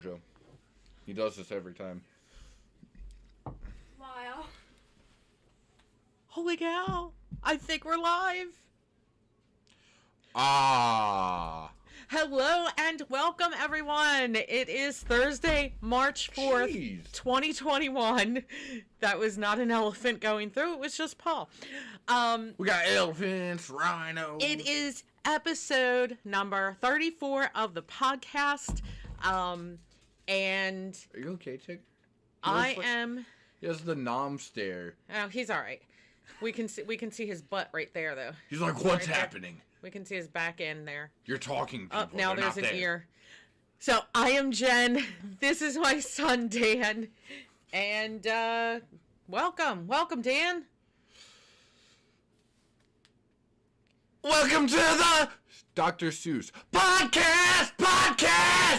Joe. He does this every time. Wow. Holy cow. I think we're live. Hello and welcome, everyone. It is Thursday, March 4th, Jeez. 2021. That was not an elephant going through. It was just Paul. We got elephants, rhinos. It is episode number 34 of the podcast. And Are you okay, Chick? I am... He has the nom stare. Oh, he's all right. We can see his butt right there, though. He's like, what's Right happening? We can see his back end there. You're talking, people. Oh, now They're there's not an there. ear. So, I am Jen. This is my son, Dan. And, welcome. Welcome, Dan. Welcome to the Dr. Suess podcast!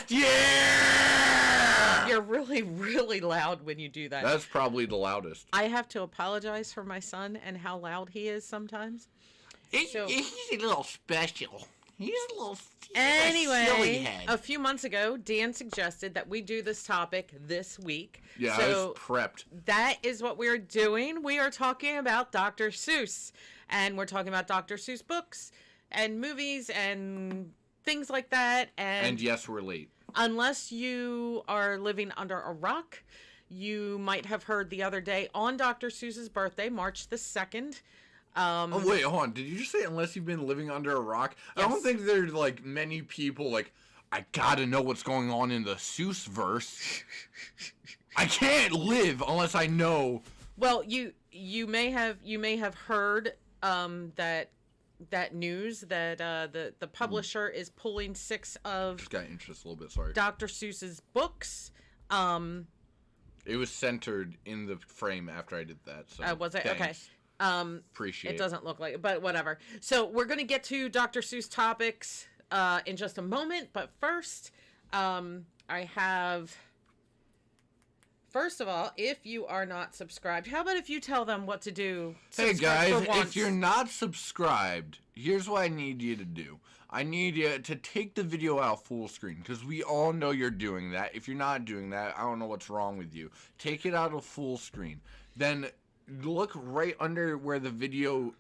Yeah! You're really, really loud when you do that. That's probably the loudest. I have to apologize for my son and how loud he is sometimes. So- He's a little special. He's a little silly Anyway, head. a few months ago, Dan suggested that we do this topic this week. Yeah, I so was prepped. that is what we're doing. We are talking about Dr. Seuss. And we're talking about Dr. Seuss books and movies and things like that. And yes, we're late. Unless you are living under a rock, you might have heard the other day on Dr. Seuss's birthday, March the 2nd. Oh, wait, hold on. Did you just say unless you've been living under a rock? Yes. I don't think there's, like, many people, like, I gotta know what's going on in the Seuss verse. I can't live unless I know. Well, you may have heard that news that the publisher is pulling 6 of Just got interest a little bit, sorry. Dr. Seuss's books. It was centered in the frame after I did that, so Was it? thanks. Okay. Appreciate It doesn't look like it, but whatever. So we're going to get to Dr. Seuss topics in just a moment, but first, I have... First of all, if you are not subscribed, how about if you tell them what to do? Hey Subscribe guys, for once. if you're not subscribed, here's what I need you to do. I need you to take the video out full screen, because we all know you're doing that. If you're not doing that, I don't know what's wrong with you. Take it out of full screen. Then look right under where the video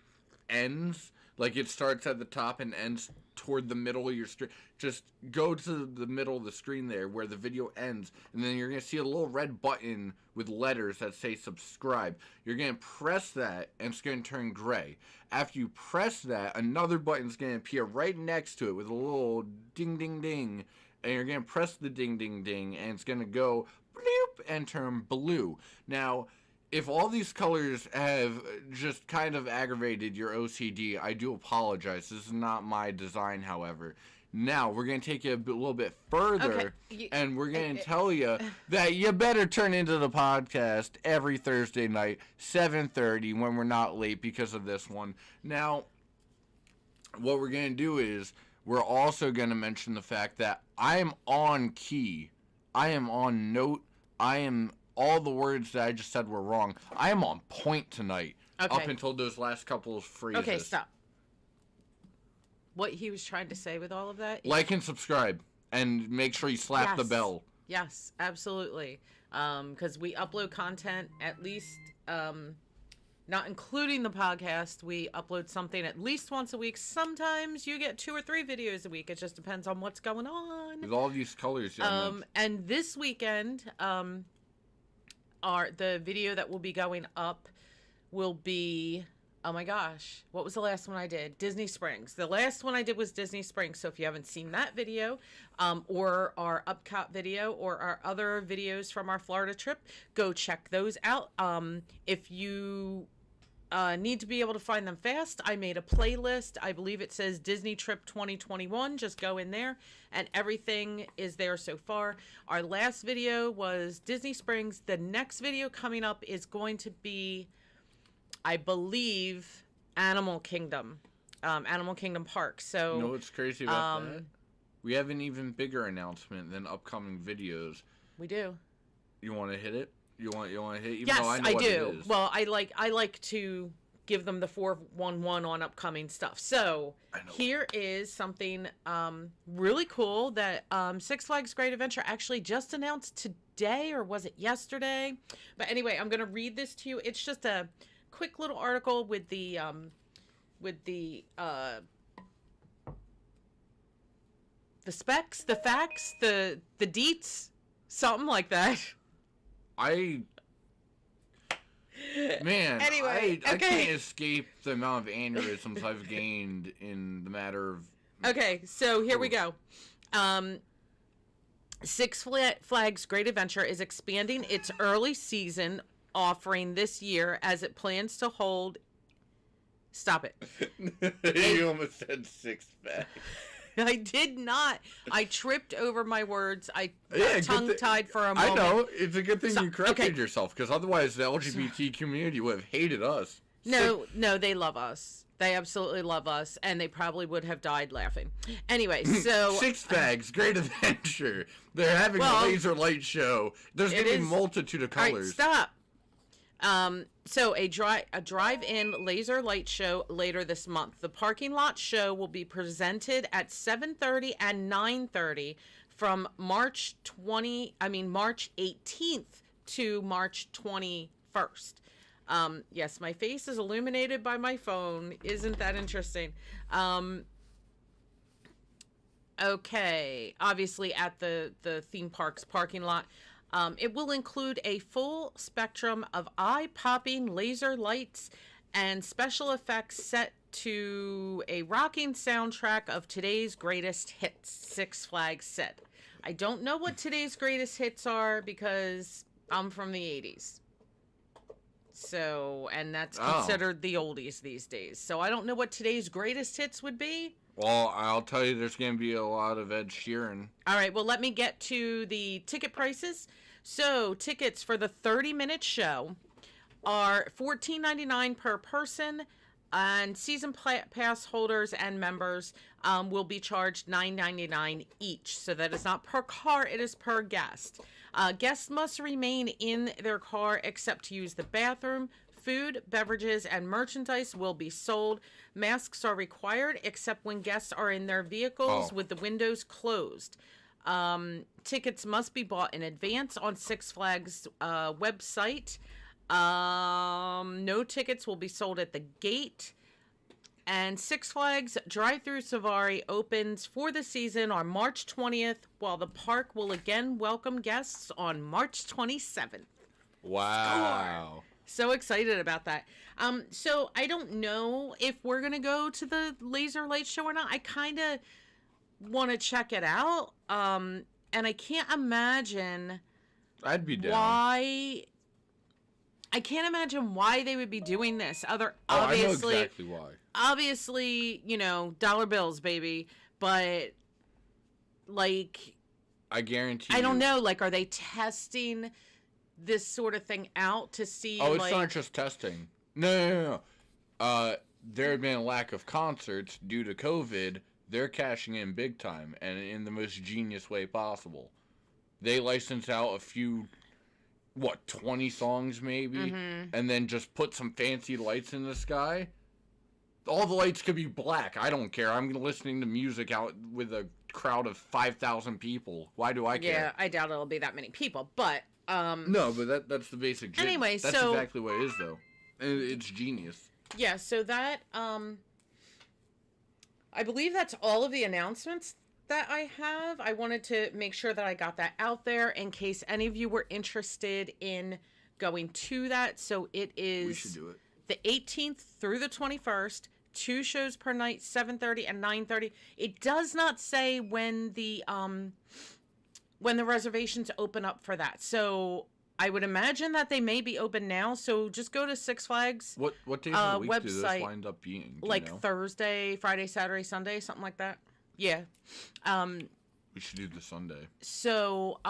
ends. Like it starts at the top and ends toward the middle of your screen. Just go to the middle of the screen there where the video ends, and then you're going to see a little red button with letters that say subscribe. You're going to press that, and it's going to turn gray. After you press that, another button's going to appear right next to it with a little ding, ding, ding, and you're going to press the ding, ding, ding, and it's going to go bloop and turn blue. Now, if all these colors have just kind of aggravated your OCD, I do apologize. This is not my design, however. Now, we're going to take it a little bit further, and we're going to tell you that you better turn into the podcast every Thursday night, 7:30, when we're not late because of this one. Now, what we're going to do is we're also going to mention the fact that I am on key. I am on note. All the words that I just said were wrong. I am on point tonight. Okay. Up until those last couple of phrases. Okay, stop. What he was trying to say with all of that? Like and subscribe. And make sure you slap the bell. Yes, absolutely. Because we upload content at least, not including the podcast, we upload something at least once a week. Sometimes you get 2 or 3 videos a week. It just depends on what's going on. With all these colors. And this weekend, the video that will be going up will be, oh my gosh, what was the last one I did? Disney Springs. The last one I did was Disney Springs. So if you haven't seen that video, or our Upcot video, or our other videos from our Florida trip, go check those out. If you need to be able to find them fast, I made a playlist. I believe it says Disney Trip 2021. Just go in there and everything is there so far. Our last video was Disney Springs. The next video coming up is going to be, I believe, Animal Kingdom Park. So You know what's crazy about that? We have an even bigger announcement than upcoming videos. We do. You want to hit it? You want to hit it? Even Yes, though I know I what do. It is. Well, I like to give them the 411 on upcoming stuff. So here is something really cool that Six Flags Great Adventure actually just announced today, or was it yesterday? But anyway, I'm going to read this to you. It's just a quick little article with the specs, the facts, the deets, something like that. Anyway, I can't escape the amount of aneurysms I've gained in the matter of... Okay, so here we go. Six Flags Great Adventure is expanding its early season offering this year as it plans to hold... Stop it. You almost said Six Flags. I did not. I tripped over my words. I got tongue-tied for a moment. I know. It's a good thing you corrected yourself, because otherwise the LGBT community would have hated us. No, they love us. They absolutely love us, and they probably would have died laughing. Anyway, so... Six Flags, Great Adventure. They're having a laser light show. There's going to be a multitude of colors. All right, stop. So a drive-in laser light show later this month. The parking lot show will be presented at 7:30 and 9:30 from March 18th to March 21st. Yes, my face is illuminated by my phone. Isn't that interesting? Okay, obviously at the theme park's parking lot. It will include a full spectrum of eye-popping laser lights and special effects set to a rocking soundtrack of today's greatest hits, Six Flags said. I don't know what today's greatest hits are because I'm from the 80s. So, and that's considered the oldies these days. So I don't know what today's greatest hits would be. Well, I'll tell you there's going to be a lot of Ed Sheeran. All right, well, let me get to the ticket prices. So, tickets for the 30-minute show are $14.99 per person, and season pass holders and members will be charged $9.99 each. So that is not per car, it is per guest. Guests must remain in their car except to use the bathroom. Food, beverages, and merchandise will be sold. Masks are required except when guests are in their vehicles with the windows closed. Tickets must be bought in advance on Six Flags website. No tickets will be sold at the gate. And Six Flags Drive-Thru Safari opens for the season on March 20th, while the park will again welcome guests on March 27th. Wow. Score. So excited about that. So I don't know if we're going to go to the laser light show or not. I kind of want to check it out. And I can't imagine I'd be down. I can't imagine why they would be doing this. I know exactly why. Obviously, dollar bills, baby. But, like... I guarantee I don't know. Like, are they testing this sort of thing out to see, it's not just testing. No. There had been a lack of concerts due to COVID. They're cashing in big time, and in the most genius way possible. They licensed out a few... 20 songs maybe, and then just put some fancy lights in the sky. All the lights could be black. I don't care. I'm listening to music out with a crowd of 5,000 people. Why do I care? Yeah, I doubt it'll be that many people, but no, but that's the basic gist. Anyway, that's exactly what it is, though. And it's genius. Yeah, so that I believe that's all of the announcements that I have. I wanted to make sure that I got that out there in case any of you were interested in going to that. So it is we should do it. The 18th through the 21st, 2 shows per night, 7:30 and 9:30. It does not say when the reservations open up for that. So I would imagine that they may be open now. So just go to Six Flags what days of the week do website, those wind up being? Thursday, Friday, Saturday, Sunday, something like that. Yeah. We should do the Sunday. So,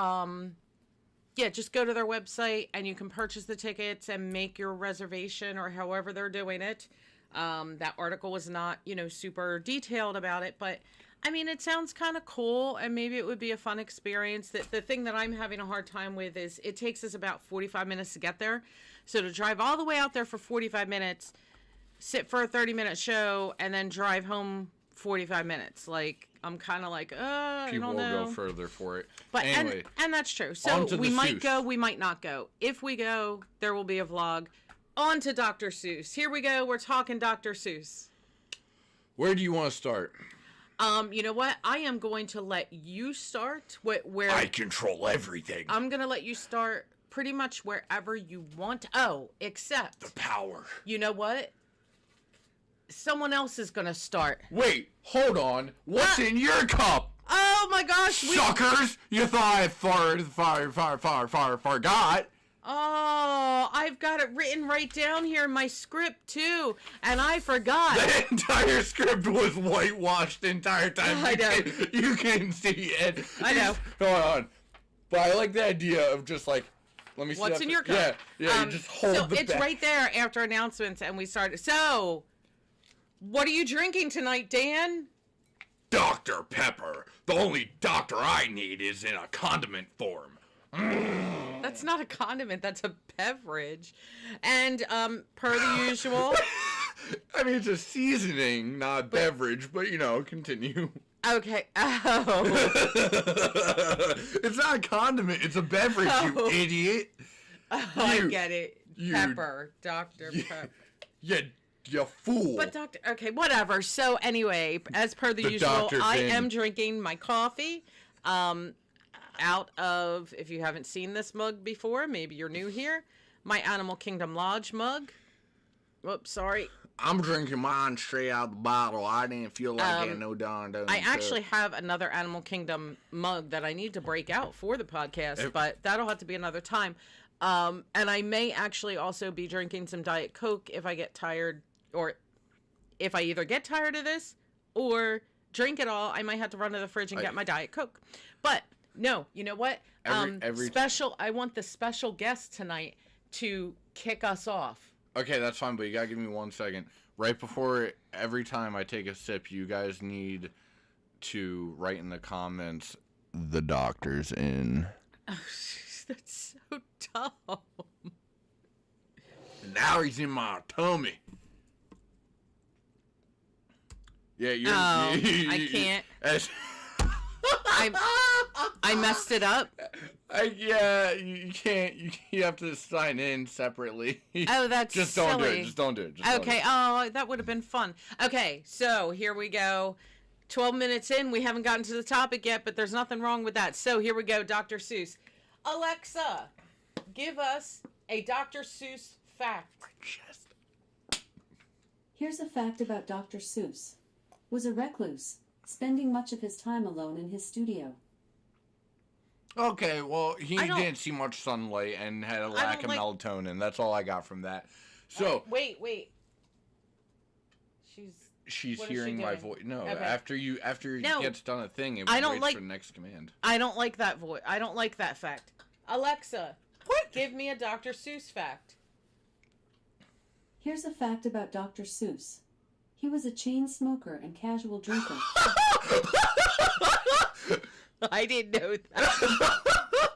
yeah, just go to their website and you can purchase the tickets and make your reservation or however they're doing it. That article was not, super detailed about it, but I mean, it sounds kind of cool and maybe it would be a fun experience. The thing that I'm having a hard time with is it takes us about 45 minutes to get there. So to drive all the way out there for 45 minutes, sit for a 30-minute show, and then drive home 45 minutes. Like, I'm kind of like, I People don't know. will go further for it. But anyway, and that's true. So on to we the might Suess. go, we might not go. If we go, there will be a vlog. On to Dr. Seuss. Here we go. We're talking Dr. Seuss. where do you want to start? You know what? I am going to let you start where I control everything. I'm going to let you start pretty much wherever you want. Oh, except The power. you know what? Someone else is going to start. Wait, hold on. What's in your cup? Oh my gosh, Suckers! You thought I forgot. Oh, I've got it written right down here in my script too, and I forgot. The entire script was whitewashed the entire time. I know. You can see it. I know. Hold on. But I like the idea of just like, let me see. What's in your cup? Yeah, you just hold so the it's back. right there after announcements, and we started. So, what are you drinking tonight, Dan? Dr. Pepper. The only doctor I need is in a condiment form. That's not a condiment. That's a beverage. And per the usual. I mean, it's a seasoning, not a beverage, but you know, continue. Okay. Oh. It's not a condiment, it's a beverage, Oh. you idiot. Oh, I get it. you- Pepper. Dr. Pepper. You fool. But okay, whatever. So anyway, as per the usual, doctor's I in. am drinking my coffee. Out of, if you haven't seen this mug before, maybe you're new here, my Animal Kingdom Lodge mug. Whoops, sorry. I'm drinking mine straight out of the bottle. I didn't feel like getting no darn. I actually have another Animal Kingdom mug that I need to break out for the podcast, but that'll have to be another time. And I may actually also be drinking some Diet Coke if I get tired, or if I either get tired of this or drink it all. I might have to run to the fridge and get my Diet Coke. But no, you know what? Every special. I want the special guest tonight to kick us off. Okay, that's fine, but you gotta give me 1 second. Right before every time I take a sip, you guys need to write in the comments, "The doctor's in." That's so dumb. Now he's in my tummy. Yeah, you're. I can't. I messed it up. Yeah, you can't. You have to sign in separately. Oh, that's just don't do silly. it. Just don't do it. Just don't do Okay. it. Oh, that would have been fun. Okay, so here we go. 12 minutes in, we haven't gotten to the topic yet, but there's nothing wrong with that. So here we go, Dr. Seuss. Alexa, give us a Dr. Seuss fact. Here's a fact about Dr. Seuss. Was a recluse, spending much of his time alone in his studio. Okay, well, he I don't- didn't see much sunlight and had a lack of like- melatonin. That's all I got from that. So Wait. she's what is she hearing my doing? voice. No, Okay. after he No, gets done a thing, it I don't waits like- for the next command. I don't like that voice. I don't like that fact. Alexa, give me a Dr. Seuss fact. Here's a fact about Dr. Seuss. He was a chain smoker and casual drinker. I didn't know that.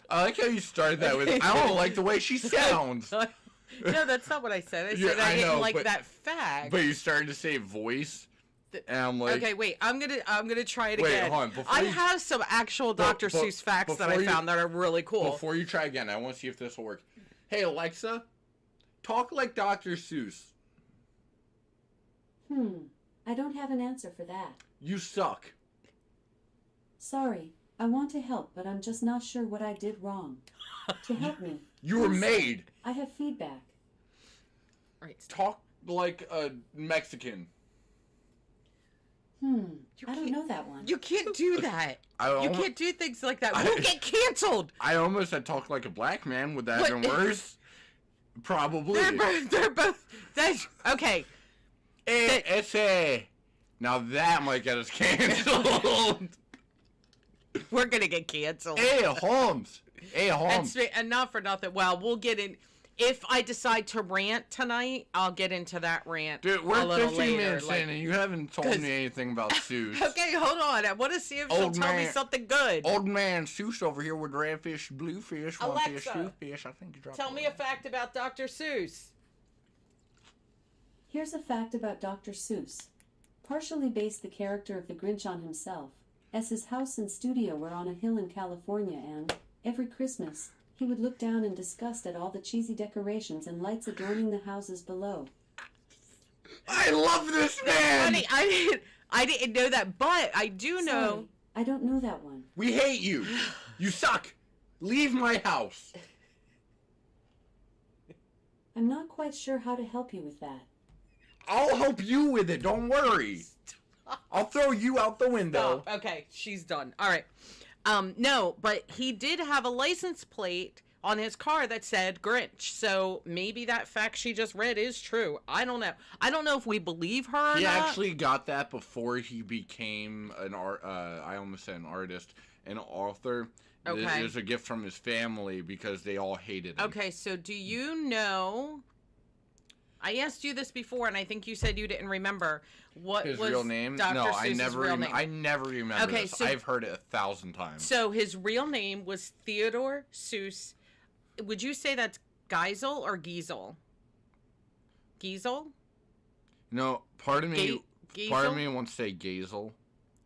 I like how you started that with, I don't like the way she sounds. No, that's not what I said. I Yeah, said I I didn't know, like but- that fact. But you started to say voice, and I'm like, Okay, wait. I'm gonna try it Wait, again. hold on, before I you- have some actual Dr. but- Seuss facts that I before you- found that are really cool. before you try again, I want to see if this will work. Hey, Alexa, talk like Dr. Seuss. I don't have an answer for that. You suck. Sorry, I want to help, but I'm just not sure what I did wrong. To help me, You were please, made. I have feedback. Right. Talk like a Mexican. I don't know that one. You can't do that. You can't do things like that. We'll get canceled. I almost had talked like a black man. Would that have been worse? Probably. They're both. That's okay. Essay. Now that might get us canceled. We're gonna get canceled. Hey, Holmes. Hey, Holmes. And not for nothing. Well, we'll get in. If I decide to rant tonight, I'll get into that rant Dude, a we're little 15 later. minutes in and you haven't told 'cause- me anything about Seuss. Okay, hold on. I want to see if she'll Old tell me man- something good. Old man Seuss over here with red fish, blue fish, one fish, Alexa, two fish. I think you dropped Tell me a fact about Dr. Seuss. Here's a fact about Dr. Seuss. Partially based the character of the Grinch on himself, as his house and studio were on a hill in California, and, every Christmas, he would look down in disgust at all the cheesy decorations and lights adorning the houses below. I love this man! Funny, I didn't know that, but I do know. Sorry, I don't know that one. We hate you. You suck. Leave my house. I'm not quite sure how to help you with that. I'll help you with it. Don't worry. I'll throw you out the window. Oh, okay, she's done. All right. No, but he did have a license plate on his car that said Grinch. So maybe that fact she just read is true. I don't know. I don't know if we believe her or He not. actually got that before he became an I almost said an artist, an author. Okay. It was a gift from his family because they all hated him. Okay, so do you know... I asked you this before, and I think you said you didn't remember. What His was real name? Dr. No, Seuss's I never. real name? I never remember Okay, this. so- I've heard it 1,000 times. So his real name was Theodore Seuss. Would you say that's Geisel or Giesel? Giesel? No, part of me. Part of Giesel? me wants to say Gazel,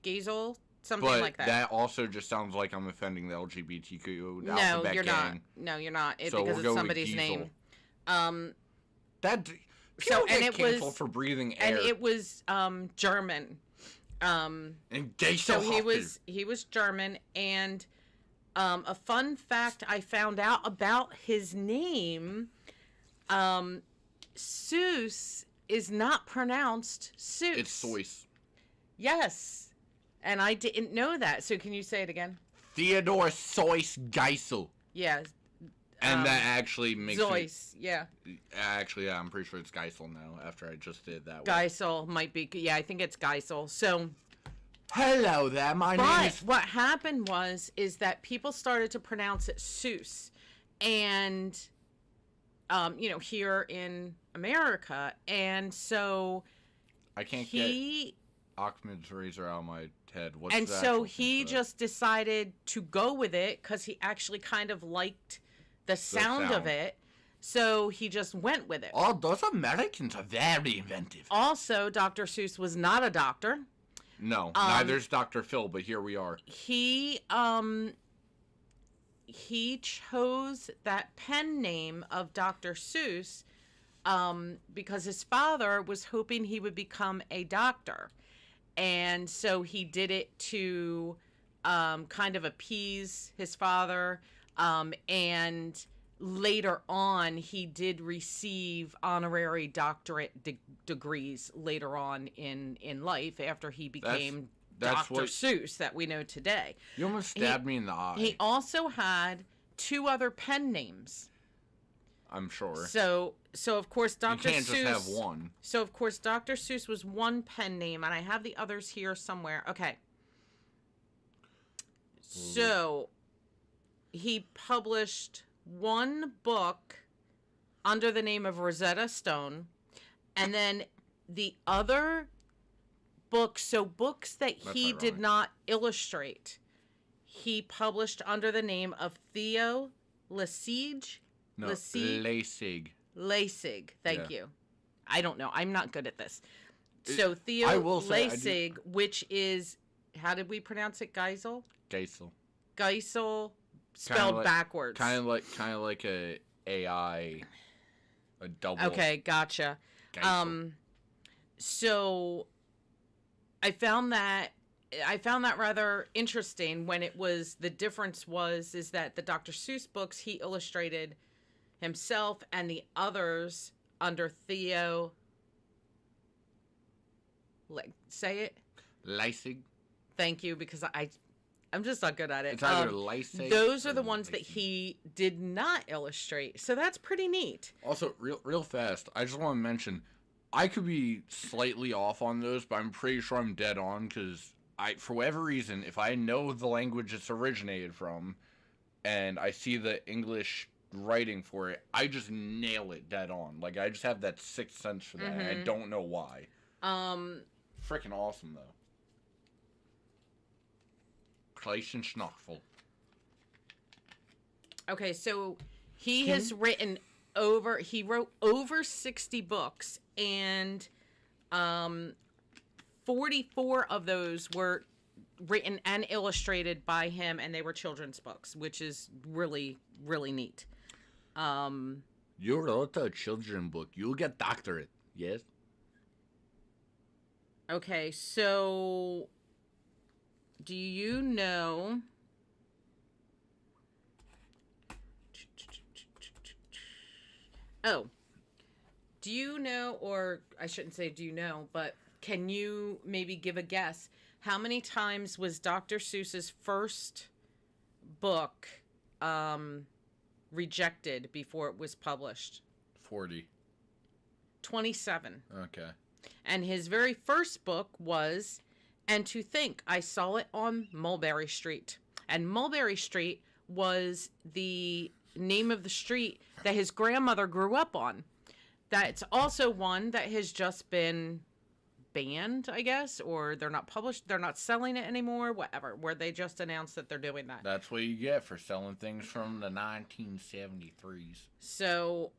Giesel? Something but like that. also just sounds like I'm offending the LGBTQ No, alphabet you're gang. not. No, you're not. So Because we'll go it's with somebody's Giesel. name. That So, people and get it canceled was- for breathing And air. it was German. And So he was German, and a fun fact I found out about his name, Seuss is not pronounced Seuss. It's Suess. Yes, and I didn't know that. So can you say it again? Theodore Suess Geisel. Yeah, And that actually makes Zeus. Yeah, it... Actually, yeah, I'm pretty sure it's Geisel now, after I just did that one. Geisel might be. Yeah, I think it's Geisel. So, Hello there, my name but is... what happened is that people started to pronounce it Seuss, and here in America, and so I can't get Ahmed's razor out of my head. What's and the so actual he thing for just decided to go with it because he actually kind of liked the sound of sound. it, so he just went with it. that? Oh, those Americans are very inventive. Also, Dr. Seuss was not a doctor. No, neither's Dr. Phil, but here we are. He chose that pen name of Dr. Seuss because his father was hoping he would become a doctor. And so he did it to kind of appease his father. And later on, he did receive honorary doctorate degrees later on in life after he became that's Dr. Seuss that we know today. You almost stabbed me in the eye. He also had 2 other pen names. I'm sure. So of course Dr. You can't Seuss. just have one. So of course Dr. Seuss was one pen name, and I have the others here somewhere. Okay. So he published one book under the name of Rosetta Stone, and then the other books, so books that he That's did ironic. not illustrate, he published under the name of Theo Lesage. No, Lesage. Lasig. Lasig. Thank Yeah. you. I don't know. I'm not good at this. So I Theo will say, I do- Lasig, which is, how did we pronounce it? Geisel? Geisel. Geisel spelled backwards. Kind of like a AI, a double. Okay, gotcha. Geisel. So I found that rather interesting when it was, the difference is that the Dr. Seuss books he illustrated himself, and the others under Theo, like, say it. Lasig. Thank you, because I'm just not good at it. It's either Lasig. Those are or the ones that Lasig. he did not illustrate. So that's pretty neat. Also, real fast, I just want to mention, I could be slightly off on those, but I'm pretty sure I'm dead on, because for whatever reason, if I know the language it's originated from, and I see the English writing for it, I just nail it dead on. Like, I just have that sixth sense for that, and I don't know why. Freaking awesome, though. Kleischen Schnackful. Okay, so he has written he wrote over 60 books, and 44 of those were written and illustrated by him, and they were children's books, which is really, really neat. You wrote a children's book. You'll get doctorate. Yes. Okay, so do you know... Oh, do you know, or I shouldn't say do you know, but can you maybe give a guess? How many times was Dr. Seuss's first book rejected before it was published? 40. 27. Okay. And his very first book was And to Think, I Saw It on Mulberry Street. And Mulberry Street was the name of the street that his grandmother grew up on. That's also one that has just been banned, I guess, or they're not published, they're not selling it anymore, whatever, where they just announced that they're doing that. That's what you get for selling things from the 1973s. So,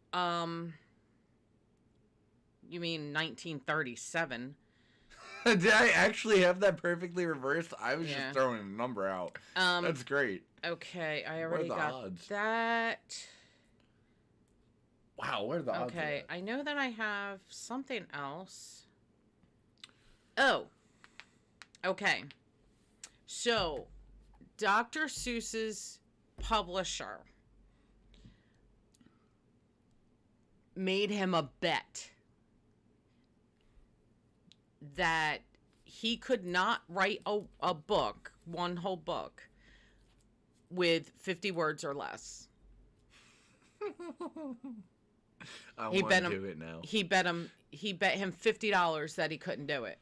you mean 1937? Did I actually have that perfectly reversed? I was Yeah. just throwing a number out. That's great. Okay, I already What are the got odds? that. Wow, what are the odds? Okay, I know that I have something else. Oh, okay. So, Dr. Seuss's publisher made him a bet that he could not write a book, one whole book, with 50 words or less. I He want bet to him- do it now. He bet him $50 that he couldn't do it.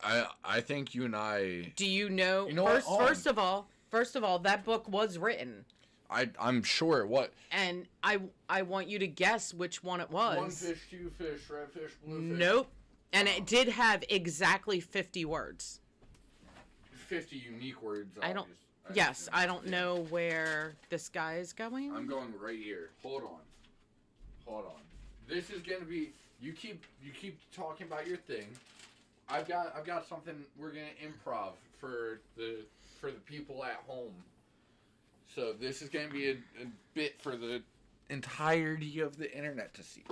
I think you and I. Do you know? You know what? First of all, that book was written, I'm sure what. and I want you to guess which one it was. One fish, two fish, red fish, blue fish. Nope. And it did have exactly 50 words. 50 unique words. I don't know where this guy is going. I'm going right here. Hold on. This is gonna be. You keep talking about your thing. I've got something we're gonna improv for the people at home. So this is gonna be a bit for the entirety of the internet to see.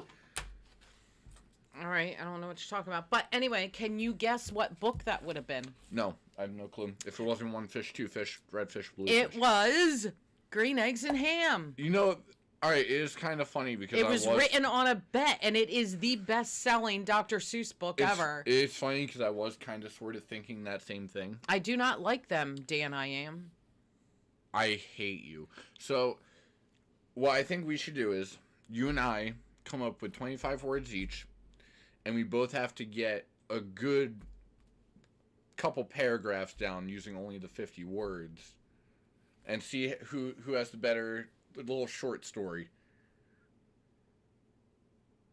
All right, I don't know what you're talking about. But anyway, can you guess what book that would have been? No, I have no clue. If it wasn't one fish, two fish, red fish, blue It fish. was Green Eggs and Ham. You know, all right, it is kind of funny because It was written on a bet, and it is the best-selling Dr. Seuss book ever. It's funny because I was kind of sort of thinking that same thing. I do not like them, Dan I Am. I hate you. So, what I think we should do is you and I come up with 25 words each, and we both have to get a good couple paragraphs down using only the 50 words, and see who has the better little short story.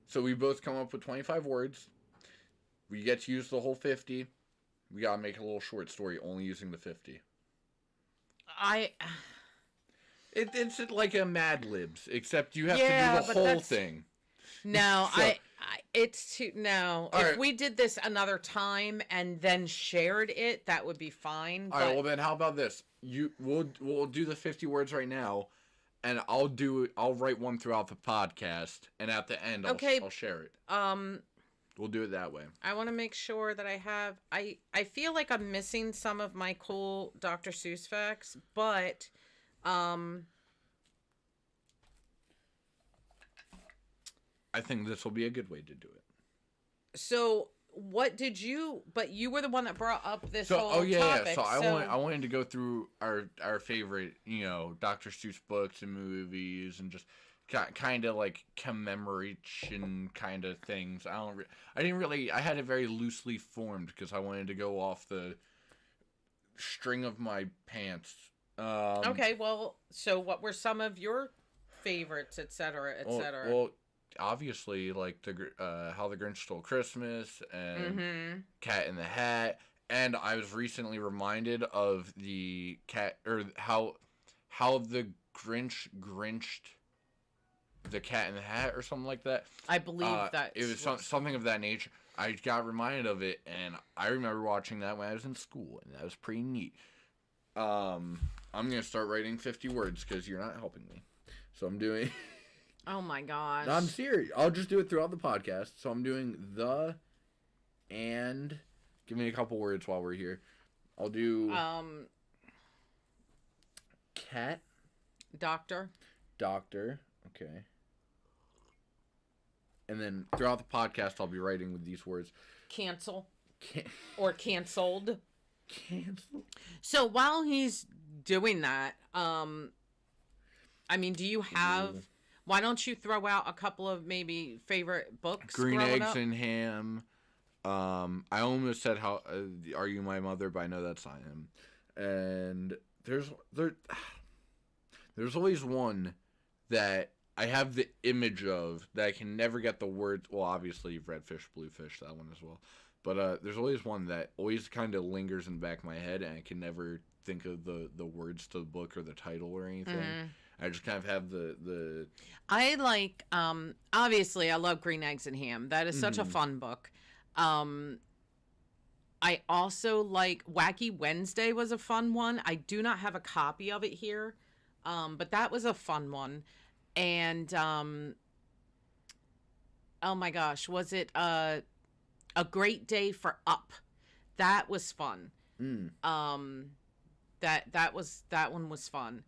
So we both come up with 25 words. We get to use the whole 50. We gotta make a little short story only using the 50. It's like a Mad Libs, except you have to do the whole thing. No, So- it's too no. All If right. we did this another time and then shared it, that would be fine. All right, well then, how about this? We'll do the 50 words right now, and I'll write one throughout the podcast, and at the end, I'll share it. We'll do it that way. I want to make sure that I have. I feel like I'm missing some of my cool Dr. Seuss facts, but I think this will be a good way to do it. So what did you? But you were the one that brought up this So, whole topic. So I wanted to go through our favorite, Dr. Seuss books and movies, and just kind of like commemoration kind of things. I had it very loosely formed because I wanted to go off the string of my pants. Okay, well, so what were some of your favorites, et cetera, et cetera? Well, obviously, like How the Grinch Stole Christmas and Cat in the Hat, and I was recently reminded of the cat or how the Grinch grinched the Cat in the Hat or something like that. I believe that it was something of that nature. I got reminded of it, and I remember watching that when I was in school, and that was pretty neat. I'm gonna start writing 50 words because you're not helping me. So I'm doing. Oh my gosh. No, I'm serious. I'll just do it throughout the podcast. So I'm doing the and. Give me a couple words while we're here. I'll do. Cat. Doctor. Okay. And then throughout the podcast, I'll be writing with these words. Cancel. Or canceled. Cancel. So while he's doing that, I mean, do you have? Why don't you throw out a couple of maybe favorite books? Green Eggs and Ham. I almost said how Are You My Mother, but I know that's not him. And there's always one that I have the image of that I can never get the words. Well, obviously you've read Fish, Blue Fish, that one as well. But there's always one that always kind of lingers in the back of my head, and I can never think of the words to the book or the title or anything. I just kind of have the. I like. Obviously, I love Green Eggs and Ham. That is such a fun book. I also like Wacky Wednesday was a fun one. I do not have a copy of it here, but that was a fun one. And oh my gosh, was it A Great Day for Up? That was fun. That one was fun.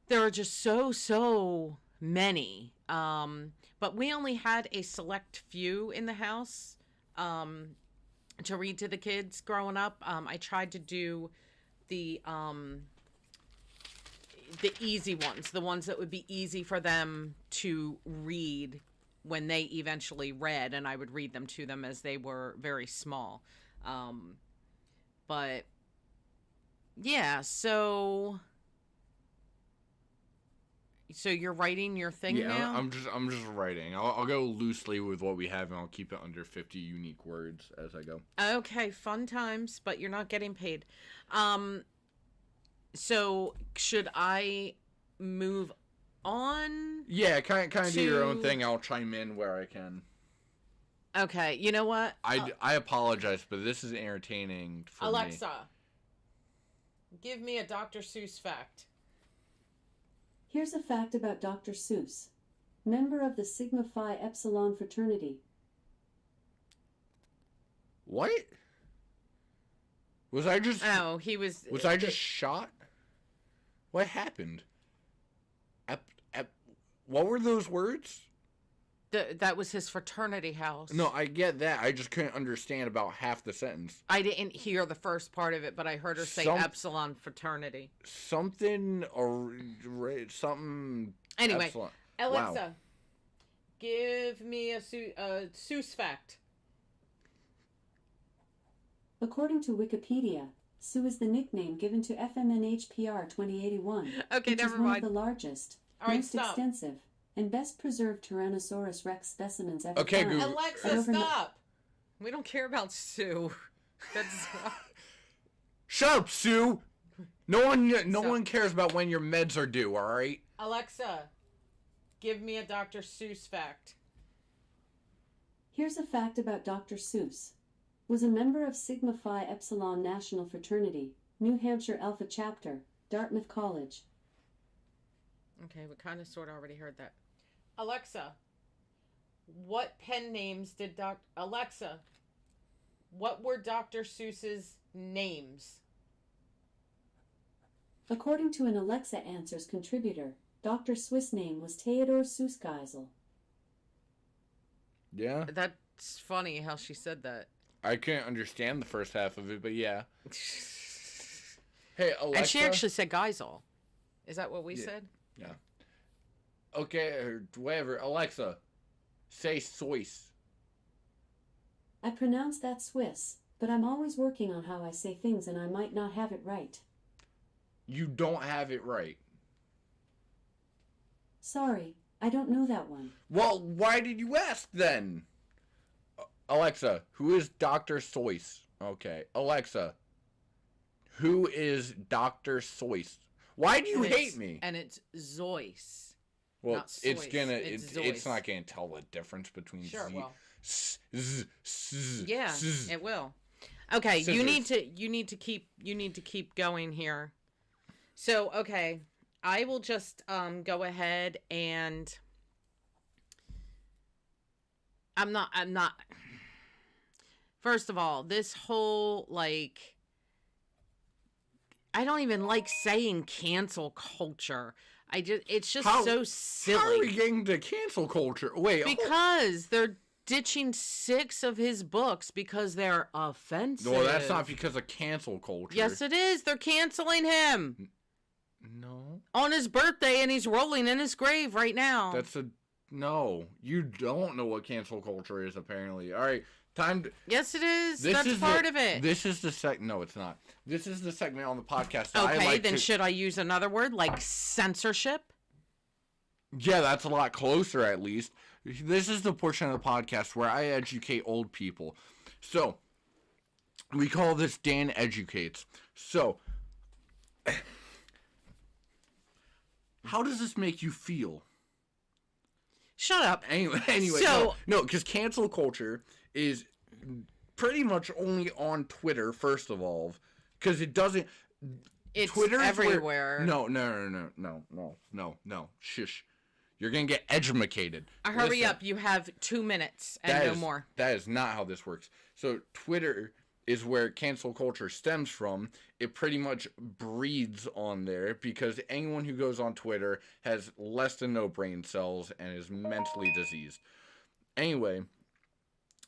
There are just so many. But we only had a select few in the house to read to the kids growing up. I tried to do the easy ones, the ones that would be easy for them to read when they eventually read, and I would read them to them as they were very small. But yeah, so you're writing your thing now? I'm just writing. I'll go loosely with what we have, and I'll keep it under 50 unique words as I go. Okay, fun times, but you're not getting paid. So should I move on? Yeah, kind of do your own thing. I'll chime in where I can. Okay, you know what? I apologize, but this is entertaining for me. Alexa, give me a Dr. Seuss fact. Here's a fact about Dr. Seuss. Member of the Sigma Phi Epsilon fraternity. What? Was I just... Oh, he was... Was I just shot? What happened? What were those words? That was his fraternity house. No, I get that. I just couldn't understand about half the sentence. I didn't hear the first part of it, but I heard her say Epsilon fraternity. Something or something. Anyway, Epsilon. Alexa, Wow. give me a Seuss fact. According to Wikipedia, Sue is the nickname given to FMNHPR 2081, Okay, which never is one mind. of the largest, All right, most stop. extensive, and best preserved Tyrannosaurus rex specimens ever Okay, found. Google. Alexa, stop. We don't care about Sue. That's Shut up, Sue. No one cares about when your meds are due. All right. Alexa, give me a Dr. Seuss fact. Here's a fact about Dr. Seuss. Was a member of Sigma Phi Epsilon National Fraternity, New Hampshire Alpha Chapter, Dartmouth College. Okay, we kind of sort of already heard that. Alexa, what pen names did Alexa, what were Dr. Seuss's names? According to an Alexa Answers contributor, Dr. Seuss' name was Theodor Seuss-Geisel. Yeah. That's funny how she said that. I couldn't understand the first half of it, but yeah. Hey, Alexa. And she actually said Geisel. Is that what we said? Yeah. Okay, or whatever. Alexa, say Suess. I pronounce that Swiss, but I'm always working on how I say things and I might not have it right. You don't have it right. Sorry, I don't know that one. Well, why did you ask then? Alexa, who is Dr. Suess? Okay. Alexa, who is Dr. Suess? Why do you hate me? And it's Zois. Well, not it's Suess. gonna. It's It's Suess. not gonna tell the difference between Sure, Z. well. Yeah, It will. Okay, you Scissors. need to keep going here. So, okay, I will just go ahead and I'm not first of all, this whole like I don't even like saying cancel culture. It's just How- so How are we silly getting to cancel culture? Wait, because they're ditching 6 of his books because they're offensive. well, that's not because of cancel culture. Yes, it is. They're canceling him No, on his birthday, and he's rolling in his grave right now. that's a no. You don't know what cancel culture is. Apparently, all right. Time. Yes, it is. This That's is part of it. This is the sec. No, it's not. This is the segment on the podcast. That Okay, I like then to, should I use another word like censorship? Yeah, that's a lot closer, at least. This is the portion of the podcast where I educate old people. So, we call this Dan Educates. So, how does this make you feel? Shut up. Anyway, So- no, because cancel culture is pretty much only on Twitter, first of all, because it doesn't. It's Twitter's everywhere. No. Shush. You're gonna get edumacated. Hurry Listen, up. You have 2 minutes and that no is- more. That is not how this works. So Twitter is where cancel culture stems from. It pretty much breeds on there because anyone who goes on Twitter has less than no brain cells and is mentally diseased. Anyway,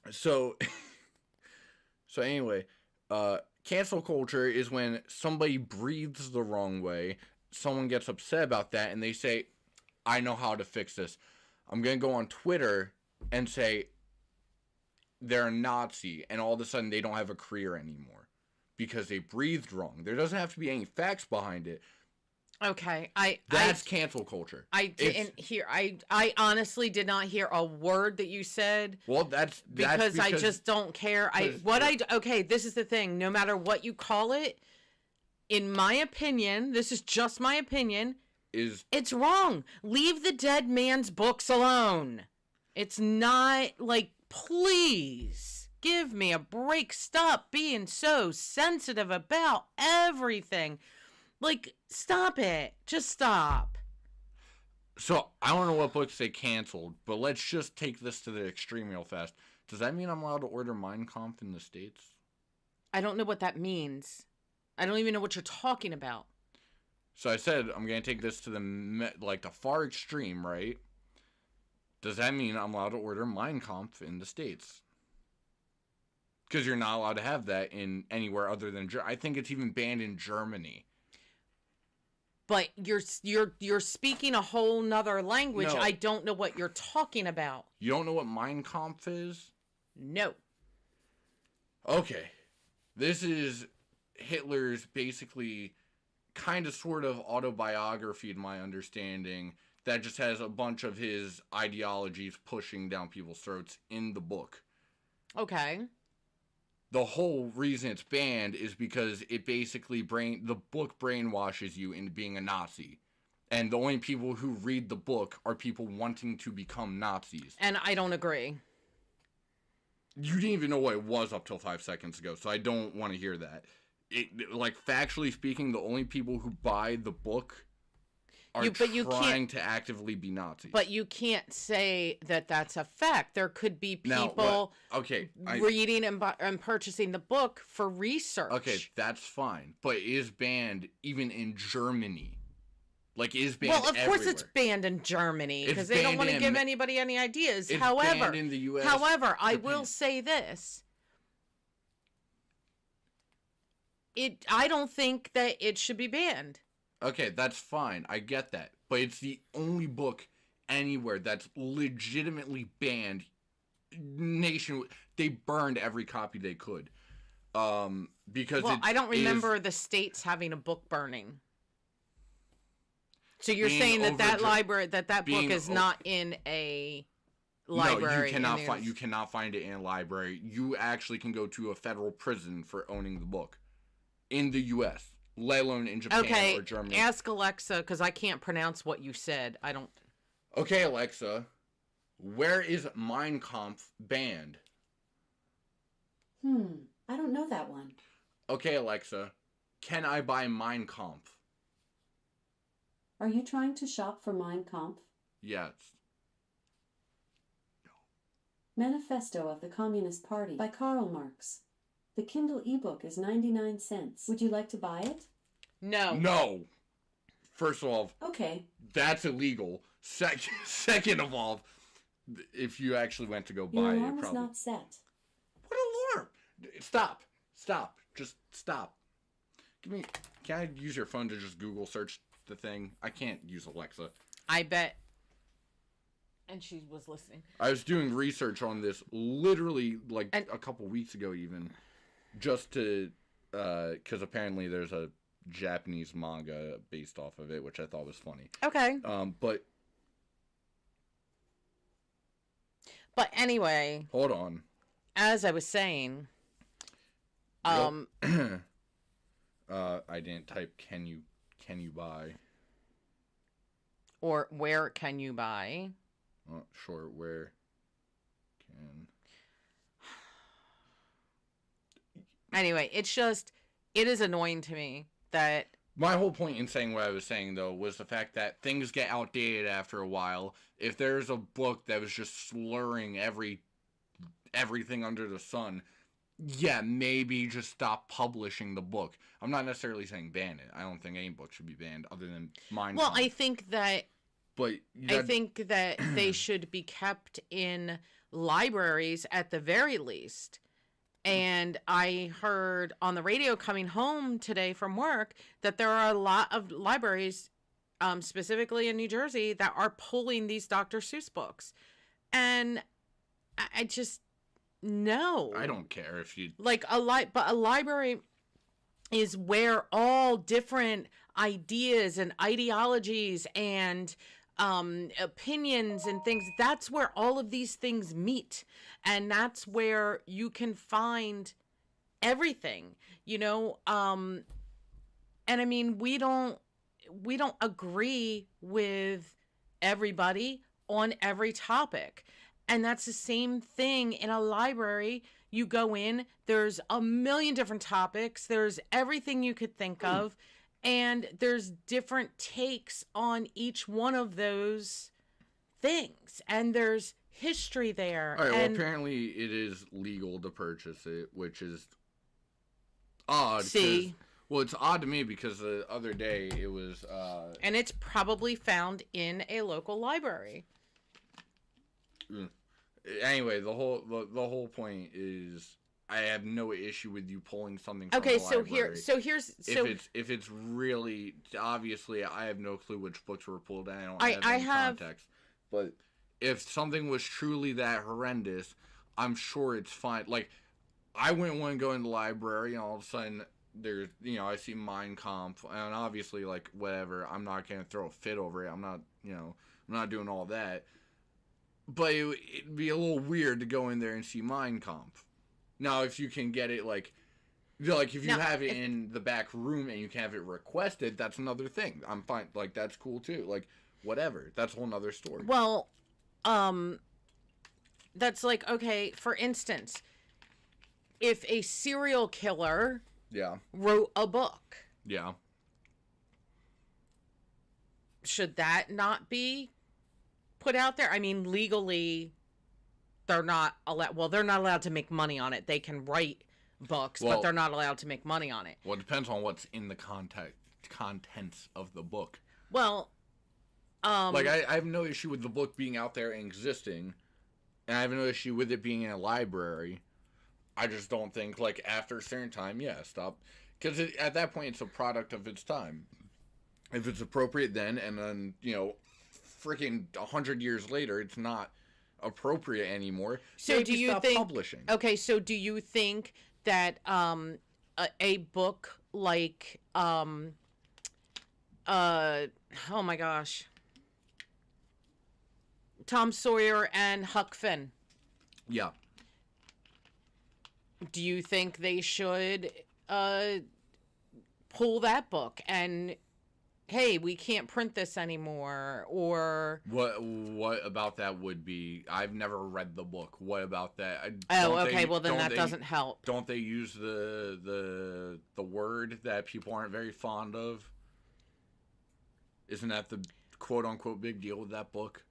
so cancel culture is when somebody breathes the wrong way, someone gets upset about that, and they say, I know how to fix this. I'm going to go on Twitter and say they're a Nazi, and all of a sudden they don't have a career anymore because they breathed wrong. There doesn't have to be any facts behind it. Okay. That's cancel culture. I didn't hear. I honestly did not hear a word that you said. Well, that's Because I just don't care. Okay, this is the thing. No matter what you call it, in my opinion, this is just my opinion, it's wrong. Leave the dead man's books alone. It's not like, please give me a break. Stop being so sensitive about everything. Like, stop it. Just stop. So, I don't know what books they canceled, but let's just take this to the extreme real fast. Does that mean I'm allowed to order Mein Kampf in the States? I don't know what that means. I don't even know what you're talking about. So I said I'm going to take this to the far extreme, right? Does that mean I'm allowed to order Mein Kampf in the States? Because you're not allowed to have that in anywhere other than Germany. I think it's even banned in Germany. But you're speaking a whole nother language. No. I don't know what you're talking about. You don't know what Mein Kampf is? No. Okay. This is Hitler's basically kind of sort of autobiography, in my understanding, that just has a bunch of his ideologies pushing down people's throats in the book. Okay. The whole reason it's banned is because it basically the book brainwashes you into being a Nazi. And the only people who read the book are people wanting to become Nazis. And I don't agree. You didn't even know what it was up till 5 seconds ago, so I don't want to hear that. Factually speaking, the only people who buy the book are trying to actively be Nazis. But you can't say that that's a fact. There could be people reading and purchasing the book for research. Okay, that's fine. But it is banned even in Germany. Like, it is banned Well, of course everywhere. it's banned in Germany because It's they don't banned want to in- give anybody any ideas. It's However, banned in the US, I Japan. will say this. I don't think that it should be banned. Okay, that's fine. I get that. But it's the only book anywhere that's legitimately banned nation. They burned every copy they could. Because I don't remember the states having a book burning. So you're saying that library, that book is not in a library? No, you cannot find it in a library. You actually can go to a federal prison for owning the book in the U.S., let alone in Japan or Germany. Ask Alexa, because I can't pronounce what you said. I don't. Okay, Alexa, where is Mein Kampf banned? I don't know that one. Okay, Alexa, can I buy Mein Kampf? Are you trying to shop for Mein Kampf? Yes. Manifesto of the Communist Party by Karl Marx. The Kindle ebook is 99 cents. Would you like to buy it? No. No. First of all, Okay. that's illegal. Second of all, if you actually went to go Your buy it, alarm is probably... not set. What alarm? Stop. Just stop. Can I use your phone to just Google search the thing? I can't use Alexa. I bet. And she was listening. I was doing research on this literally like a couple weeks ago even. Just to, because apparently there's a Japanese manga based off of it, which I thought was funny. Okay. But anyway. Hold on. As I was saying, I didn't type can you buy, or where can you buy? Sure, where can. Anyway, it is annoying to me that. My whole point in saying what I was saying, though, was the fact that things get outdated after a while. If there's a book that was just slurring everything under the sun, yeah, maybe just stop publishing the book. I'm not necessarily saying ban it. I don't think any book should be banned other than mine. Well, I think that they should be kept in libraries at the very least. And I heard on the radio coming home today from work that there are a lot of libraries, specifically in New Jersey, that are pulling these Dr. Seuss books. And I just, no. I don't care if you... Like, but a library is where all different ideas and ideologies and opinions and things, that's where all of these things meet, and that's where you can find everything, and I mean, we don't agree with everybody on every topic, and that's the same thing in a library. You go in, there's a million different topics, there's everything you could think of. And there's different takes on each one of those things. And there's history there. All right, well, apparently it is legal to purchase it, which is odd. See? Well, it's odd to me because the other day it was... and it's probably found in a local library. Anyway, the whole point is... I have no issue with you pulling something from okay, the library. If it's really obviously, I have no clue which books were pulled. And I don't have context. But if something was truly that horrendous, I'm sure it's fine. Like, I wouldn't want to go in the library and all of a sudden there's I see Mein Kampf, and obviously, like, whatever, I'm not gonna throw a fit over it. I'm not doing all that. But it'd be a little weird to go in there and see Mein Kampf. Now, if you can get it, like if you have it in the back room and you can have it requested, that's another thing. I'm fine. Like, that's cool, too. Like, whatever. That's a whole nother story. Well, that's like, okay, for instance, if a serial killer wrote a book. Yeah. Should that not be put out there? I mean, legally... They're not allowed. Well, they're not allowed to make money on it. They can write books, but they're not allowed to make money on it. Well, it depends on what's in the contents of the book. Well, like I have no issue with the book being out there and existing, and I have no issue with it being in a library. I just don't think, like, after a certain time, stop, because at that point it's a product of its time. If it's appropriate then, and then freaking 100 years later, it's not appropriate anymore. So do you think publishing? Okay, so do you think that a book like oh my gosh, Tom Sawyer and Huck Finn? Yeah. Do you think they should pull that book and hey, we can't print this anymore, or What about that would be? I've never read the book. What about that? oh, okay, well then that doesn't help. Don't they use the word that people aren't very fond of? Isn't that the quote unquote big deal with that book?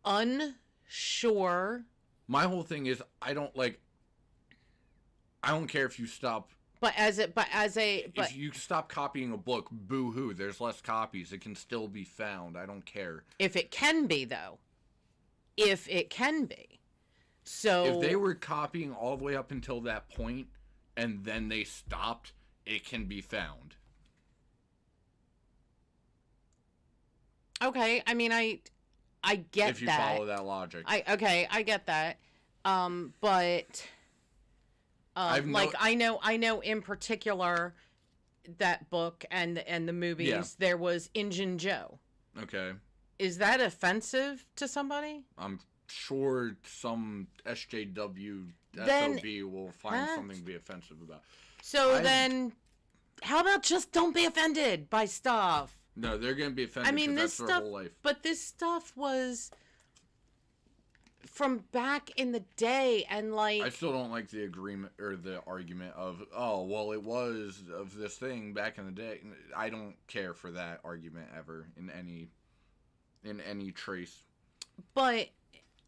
Unsure. My whole thing is I don't care if you stop. If you stop copying a book, boo-hoo, there's less copies. It can still be found. I don't care. If it can be, though. If it can be. So... If they were copying all the way up until that point, and then they stopped, it can be found. Okay, I mean, I get that. If you follow that logic. I get that. But... I know in particular that book and the movies, Yeah. there was Injun Joe. Okay. Is that offensive to somebody? I'm sure some SJW Then- SOB will find something to be offensive about. So then, how about just don't be offended by stuff? No, they're going to be offended I mean, because this that's stuff, their whole life. but this stuff was from back in the day, and like... I still don't like the agreement or the argument of, oh, well, it was of this thing back in the day. I don't care for that argument ever in any trace. But,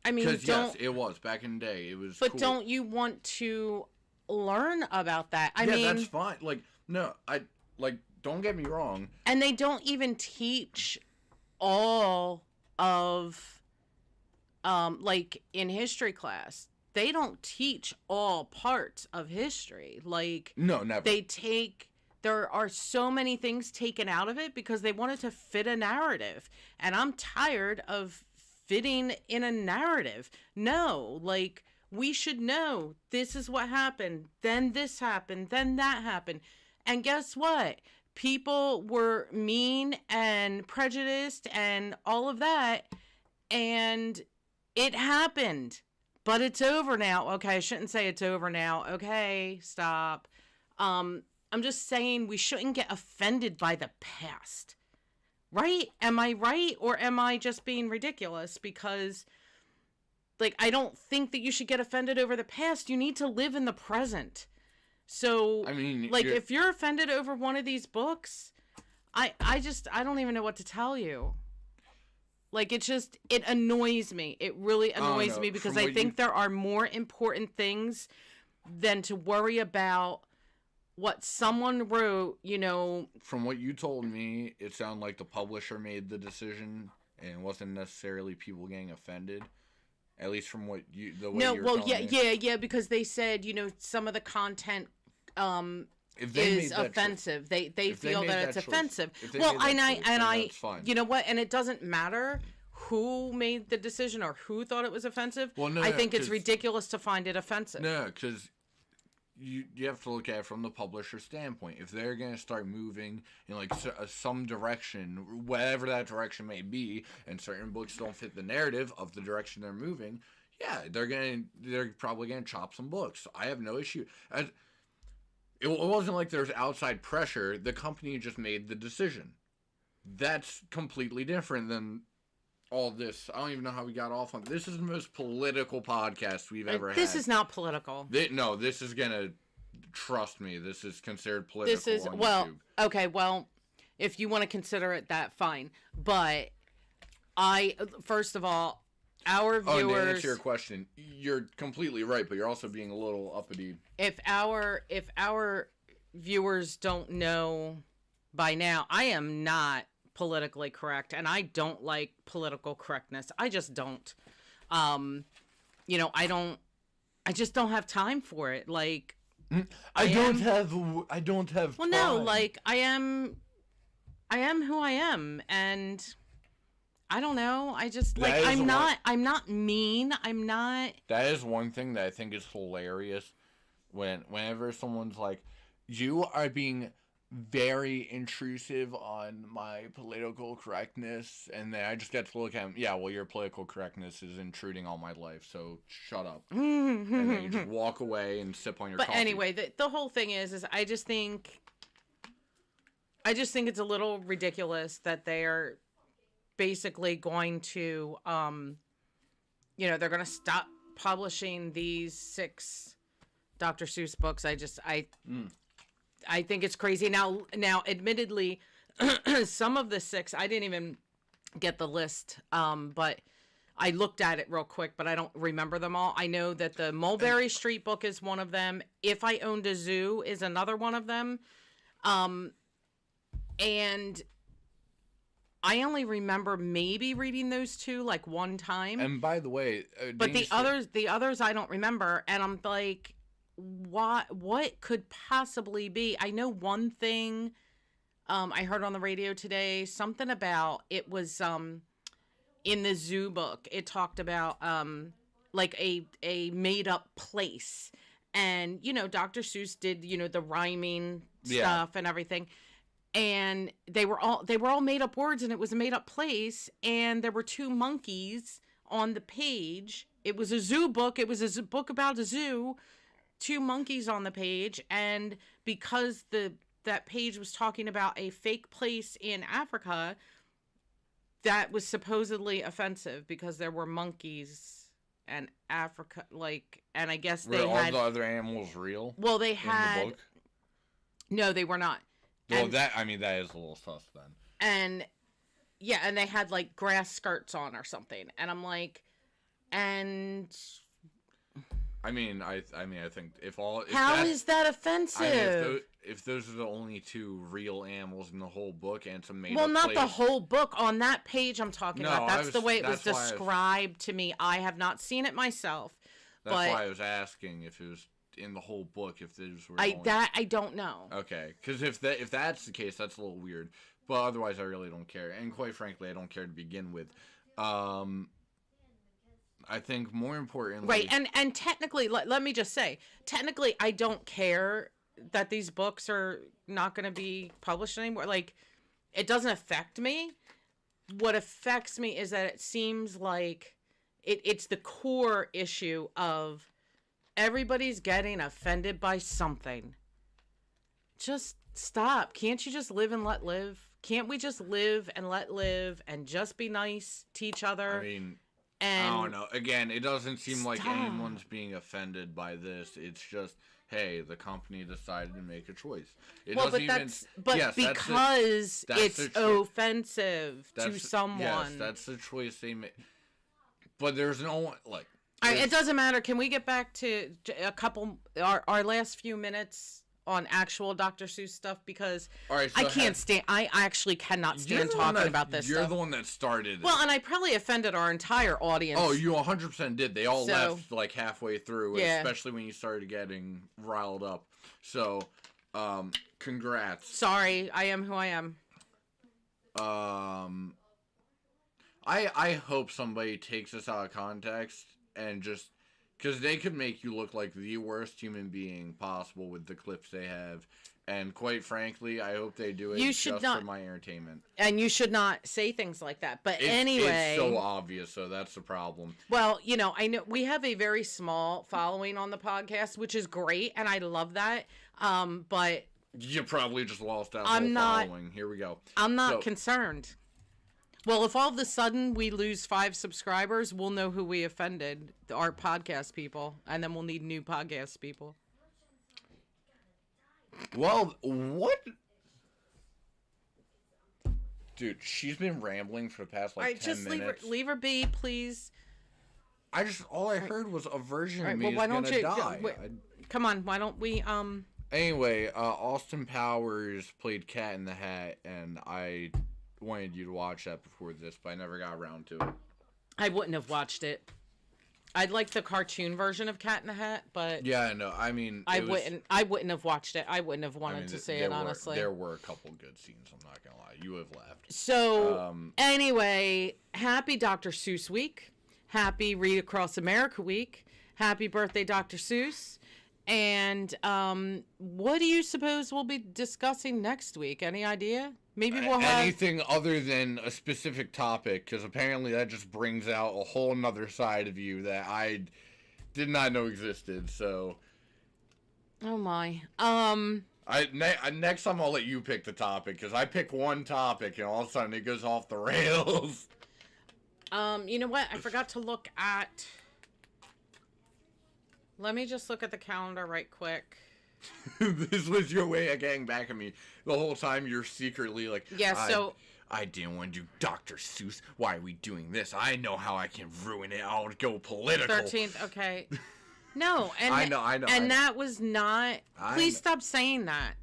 I mean, because yes, it was back in the day. It was. But cool. don't you want to learn about that? I mean, mean, that's fine. Like, no, don't get me wrong. And they don't even teach all of, like in history class, they don't teach all parts of history. Like, no, never. There are so many things taken out of it because they wanted to fit a narrative. And I'm tired of fitting in a narrative. No, like, we should know this is what happened. Then this happened. Then that happened. And guess what? People were mean and prejudiced and all of that. And it happened. But it's over now. Okay, I shouldn't say it's over now. Okay, stop. I'm just saying we shouldn't get offended by the past. Right? Am I right? Or am I just being ridiculous? Because, like, I don't think that you should get offended over the past. You need to live in the present. So, I mean, like, if you're offended over one of these books, I don't even know what to tell you. Like, it annoys me. It really annoys me because I think there are more important things than to worry about what someone wrote, you know. From what you told me, it sounded like the publisher made the decision and it wasn't necessarily people getting offended. At least from what you, the way you're telling me. Yeah, because they said, you know, some of the content is offensive. They feel that it's offensive. Well, that's fine. You know what? And it doesn't matter who made the decision or who thought it was offensive. Well, no, I think it's ridiculous to find it offensive. No, because you have to look at it from the publisher standpoint. If they're going to start moving in like some direction, whatever that direction may be, and certain books don't fit the narrative of the direction they're moving, yeah, they're probably going to chop some books. I have no issue. It wasn't like there's outside pressure. The company just made the decision. That's completely different than all this. I don't even know how we got off on this. Is the most political podcast we've ever had. This is not political. No, this is gonna, trust me, this is considered political. This is, on well, YouTube. okay, well, if you want to consider it that, fine. But first of all, our viewers. Oh, to answer your question, you're completely right, but you're also being a little uppity. If our viewers don't know by now, I am not politically correct, and I don't like political correctness. I just don't. You know, I just don't have time for it. Like, I don't have well, time. no, like, I am who I am, and I don't know. I just, like, I'm not mean. I'm not. That is one thing that I think is hilarious whenever someone's like, you are being very intrusive on my political correctness, and then I just get to look at him. Yeah, well, your political correctness is intruding on my life, so shut up. And then you just walk away and sip on your coffee. But anyway, the whole thing is I just think it's a little ridiculous that they are basically going to, they're going to stop publishing these 6 Dr. Seuss books. I think it's crazy. Now, admittedly, some of the 6, I didn't even get the list, but I looked at it real quick, but I don't remember them all. I know that the Mulberry Street book is one of them. If I Owned a Zoo is another one of them. And I only remember maybe reading those 2 like one time. And by the way, but the others I don't remember. And I'm like, what could possibly be? I know one thing I heard on the radio today, something about it was in the zoo book. It talked about like a made up place. And Dr. Seuss did the rhyming stuff and everything. And they were all made up words, and it was a made up place, and there were 2 monkeys on the page. It was a zoo book. It was a book about a zoo. 2 monkeys on the page, and because that page was talking about a fake place in Africa, that was supposedly offensive because there were monkeys and Africa, and I guess were all the other animals real? Well, they had. In the book? No, they were not. Well, that is a little sus then. And yeah, and they had like grass skirts on or something, and I'm like, and. I think how is that offensive? If those are the only 2 real animals in the whole book, and it's a made well, up not place. the whole book. On that page I'm talking about. That's the way it was described to me. I have not seen it myself. That's why I was asking if it was in the whole book. If those were I don't know. Okay, because if that's the case, that's a little weird. But otherwise, I really don't care. And quite frankly, I don't care to begin with. I think more importantly... Right, and technically, let me just say, technically, I don't care that these books are not going to be published anymore. Like, it doesn't affect me. What affects me is that it seems like it's the core issue of everybody's getting offended by something. Just stop. Can't you just live and let live? Can't we just live and let live and just be nice to each other? I mean... I don't know. Again, it doesn't seem like anyone's being offended by this. It's just, hey, the company decided to make a choice. Because it's offensive to someone. Yes, that's the choice they made. But there's no one, like... All right, it doesn't matter. Can we get back to our last few minutes on actual Dr. Seuss stuff? Because I actually cannot stand talking about this stuff. You're the one that started it. Well, and I probably offended our entire audience. Oh, you 100% did. They all left like halfway through, especially when you started getting riled up. So, congrats. Sorry, I am who I am. I hope somebody takes this out of context and just... Because they could make you look like the worst human being possible with the clips they have. And quite frankly, I hope they do it for my entertainment. And you should not say things like that. But anyway... It's so obvious, so that's the problem. Well, I know we have a very small following on the podcast, which is great, and I love that. But... You probably just lost that whole following. Here we go. I'm not concerned. Well, if all of a sudden we lose 5 subscribers, we'll know who we offended, our podcast people, and then we'll need new podcast people. Well, what? Dude, she's been rambling for the past 10 minutes. Just leave her be, please. All I heard was a version of me is gonna die. Come on, why don't we, Anyway, Austin Powers played Cat in the Hat, and I wanted you to watch that before this, but I never got around to it. I wouldn't have watched it. I'd like the cartoon version of Cat in the Hat, but yeah, I know. I mean, I wouldn't have watched it. I wouldn't have wanted to say it honestly. There were a couple good scenes. I'm not gonna lie. You would have laughed. So anyway, happy Dr. Seuss week. Happy Read Across America week. Happy birthday, Dr. Seuss. And what do you suppose we'll be discussing next week? Any idea? Maybe we'll have anything other than a specific topic, because apparently that just brings out a whole nother side of you that I did not know existed. So, oh my. Next time I'll let you pick the topic, because I pick one topic and all of a sudden it goes off the rails. You know what? I forgot to look at. Let me just look at the calendar right quick. This was your way of getting back at me the whole time. You're secretly like, yeah. So I didn't want to do Dr. Seuss. Why are we doing this? I know how I can ruin it. I'll go political. 13th. Okay. No, and I know. And that was not. Please stop saying that.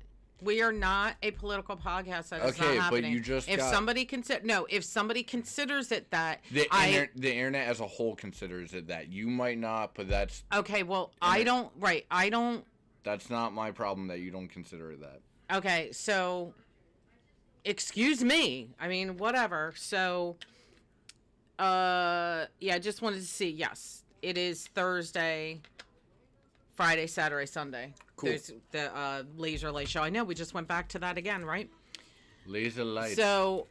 We are not a political podcast. That is not happening. But you just if somebody considers it that the internet as a whole considers it that. You might not, but that's okay. Well, I don't. That's not my problem that you don't consider it that. Okay, so excuse me. I mean, whatever. So, yeah, I just wanted to see. Yes, it is Thursday, Friday, Saturday, Sunday. Cool. There's the Laser Light show. I know we just went back to that again, right? Laser Light. So,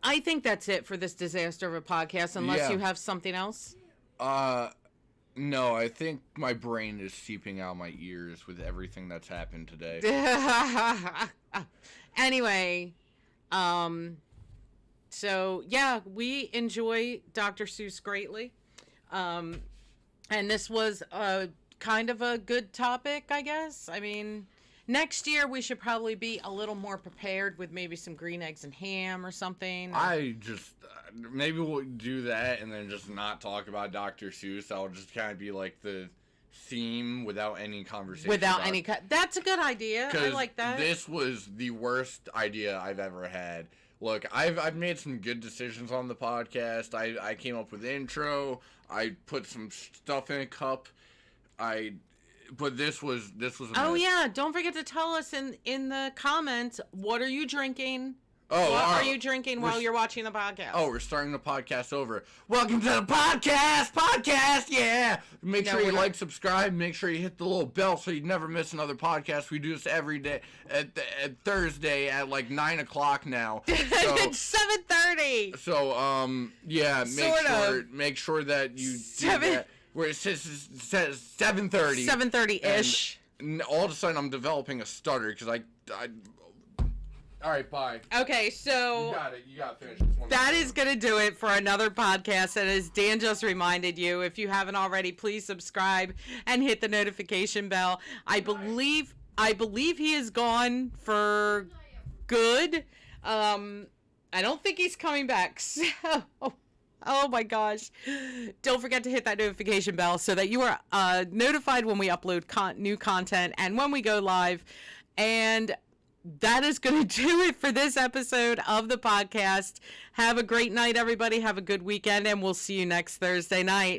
I think that's it for this disaster of a podcast. Unless you have something else. No, I think my brain is seeping out my ears with everything that's happened today. Anyway, so yeah, we enjoy Dr. Seuss greatly. And this was a kind of a good topic, I guess. I mean, next year we should probably be a little more prepared with maybe some green eggs and ham or something. Maybe we'll do that and then just not talk about Dr. Seuss. That'll just kind of be like the theme without any conversation. That's a good idea. I like that. This was the worst idea I've ever had. Look, I've made some good decisions on the podcast. I came up with the intro. I put some stuff in a cup. But this was a Oh mess. yeah, don't forget to tell us in the comments, what are you drinking? Oh, what are you drinking while you're watching the podcast? Oh, we're starting the podcast over. Welcome to the podcast, yeah! Make sure you like, subscribe, make sure you hit the little bell so you never miss another podcast. We do this every day at Thursday at like 9 o'clock now. So, it's 7:30. So, yeah, make sure that you do that. Where it says 7:30. 7:30-ish. And all of a sudden I'm developing a stutter because I all right, bye. Okay, so you got to finish this one. That is going to do it for another podcast. And as Dan just reminded you, if you haven't already, please subscribe and hit the notification bell. I believe he is gone for good. I don't think he's coming back. So, oh my gosh. Don't forget to hit that notification bell so that you are notified when we upload new content and when we go live. And that is going to do it for this episode of the podcast. Have a great night, everybody. Have a good weekend, and we'll see you next Thursday night.